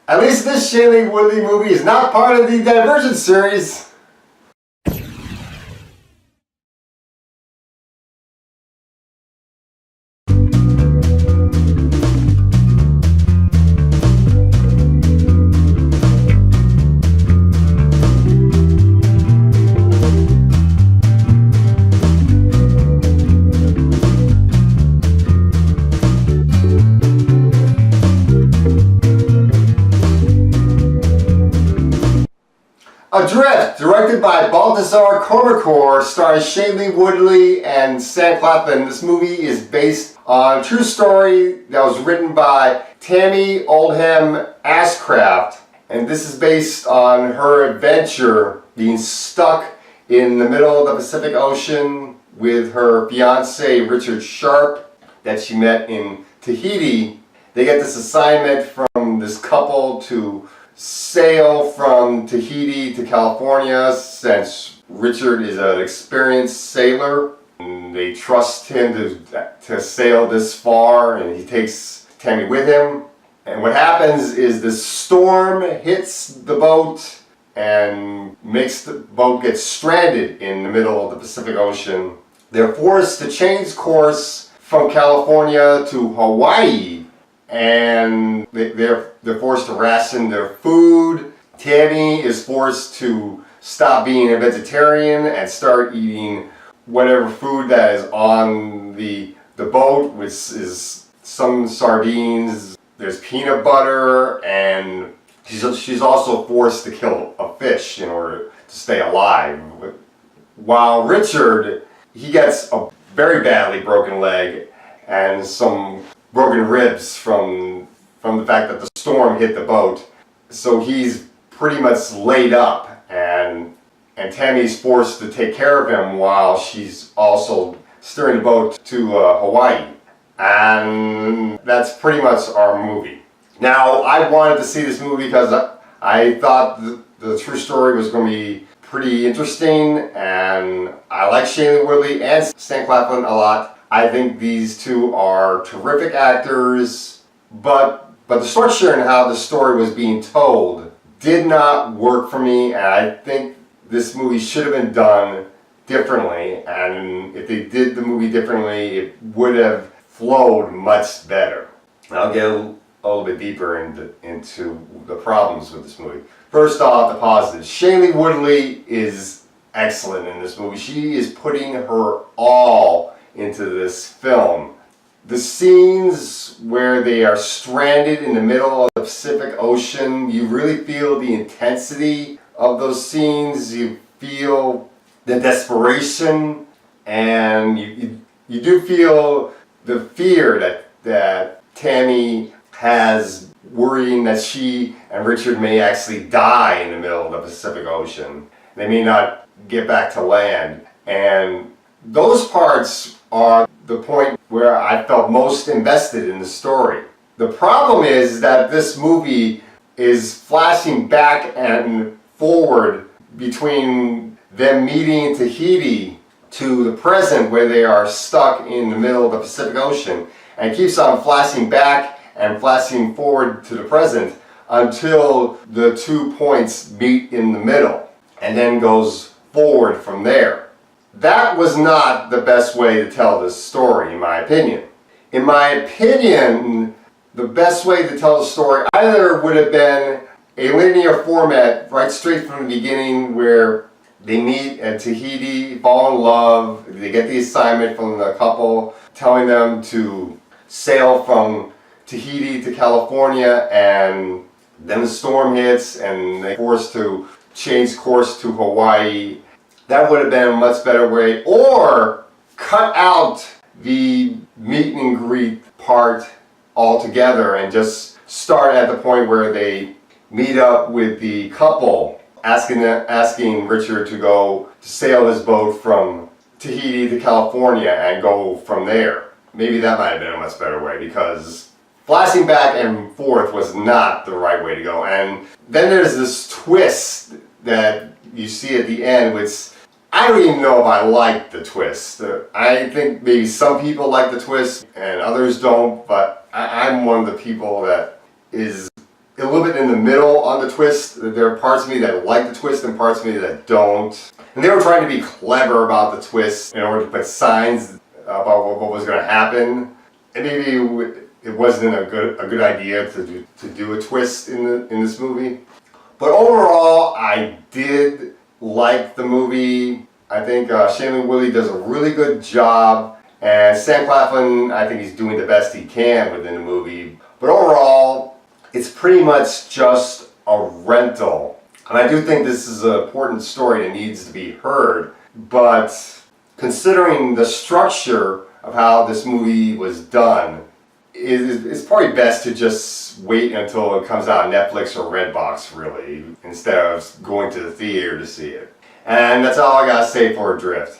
At least this Shailene Woodley movie is not part of the Divergent series. Adrift, directed by Baltasar Kormacor, stars Shailene Woodley and Sam Claflin. This movie is based on a true story that was written by Tammy Oldham Ashcraft, and this is based on her adventure being stuck in the middle of the Pacific Ocean with her fiance Richard Sharp that she met in Tahiti. They get this assignment from this couple to sail from Tahiti to California, since Richard is an experienced sailor. And they trust him to sail this far, and he takes Tammy with him. And what happens is this storm hits the boat and makes the boat get stranded in the middle of the Pacific Ocean. They're forced to change course from California to Hawaii, and they're forced to ration their food. Tammy is forced to stop being a vegetarian and start eating whatever food that is on the boat, which is some sardines, there's peanut butter, and she's also forced to kill a fish in order to stay alive. While Richard, he gets a very badly broken leg and some broken ribs from the fact that the storm hit the boat. So he's pretty much laid up, and Tammy's forced to take care of him while she's also steering the boat to Hawaii. And that's pretty much our movie. Now, I wanted to see this movie because I thought the true story was going to be pretty interesting, and I like Shailene Woodley and Sam Claflin a lot. I think these two are terrific actors, but the structure and how the story was being told did not work for me, and I think this movie should have been done differently, and if they did the movie differently, it would have flowed much better. I'll get a little bit deeper into the problems with this movie. First off, the positives. Shailene Woodley is excellent in this movie. She is putting her all into this film. The scenes where they are stranded in the middle of the Pacific Ocean, you really feel the intensity of those scenes. You feel the desperation, and you do feel the fear that Tammy has, worrying that she and Richard may actually die in the middle of the Pacific Ocean. They may not get back to land, and those parts are the point where I felt most invested in the story. The problem is that this movie is flashing back and forward between them meeting in Tahiti to the present, where they are stuck in the middle of the Pacific Ocean, and keeps on flashing back and flashing forward to the present until the 2 points meet in the middle, and then goes forward from there. That was not the best way to tell this story, in my opinion. In my opinion, the best way to tell the story either would have been a linear format right straight from the beginning, where they meet at Tahiti, fall in love, they get the assignment from the couple telling them to sail from Tahiti to California, and then the storm hits and they're forced to change course to Hawaii. That would have been a much better way. Or cut out the meet and greet part altogether and just start at the point where they meet up with the couple, asking Richard to go to sail his boat from Tahiti to California and go from there. Maybe that might have been a much better way, because flashing back and forth was not the right way to go. And then there's this twist that you see at the end, which I don't even know if I like the twist. I think maybe some people like the twist and others don't, but I'm one of the people that is a little bit in the middle on the twist. There are parts of me that like the twist and parts of me that don't. And they were trying to be clever about the twist in order to put signs about what was going to happen. And maybe it wasn't a good idea to do a twist in this movie. But overall, I did like the movie. I think Shailene Woodley does a really good job. And Sam Claflin, I think he's doing the best he can within the movie. But overall, it's pretty much just a rental. And I do think this is an important story that needs to be heard. But considering the structure of how this movie was done, it's probably best to just wait until it comes out on Netflix or Redbox, really, instead of going to the theater to see it. And that's all I gotta say for Adrift.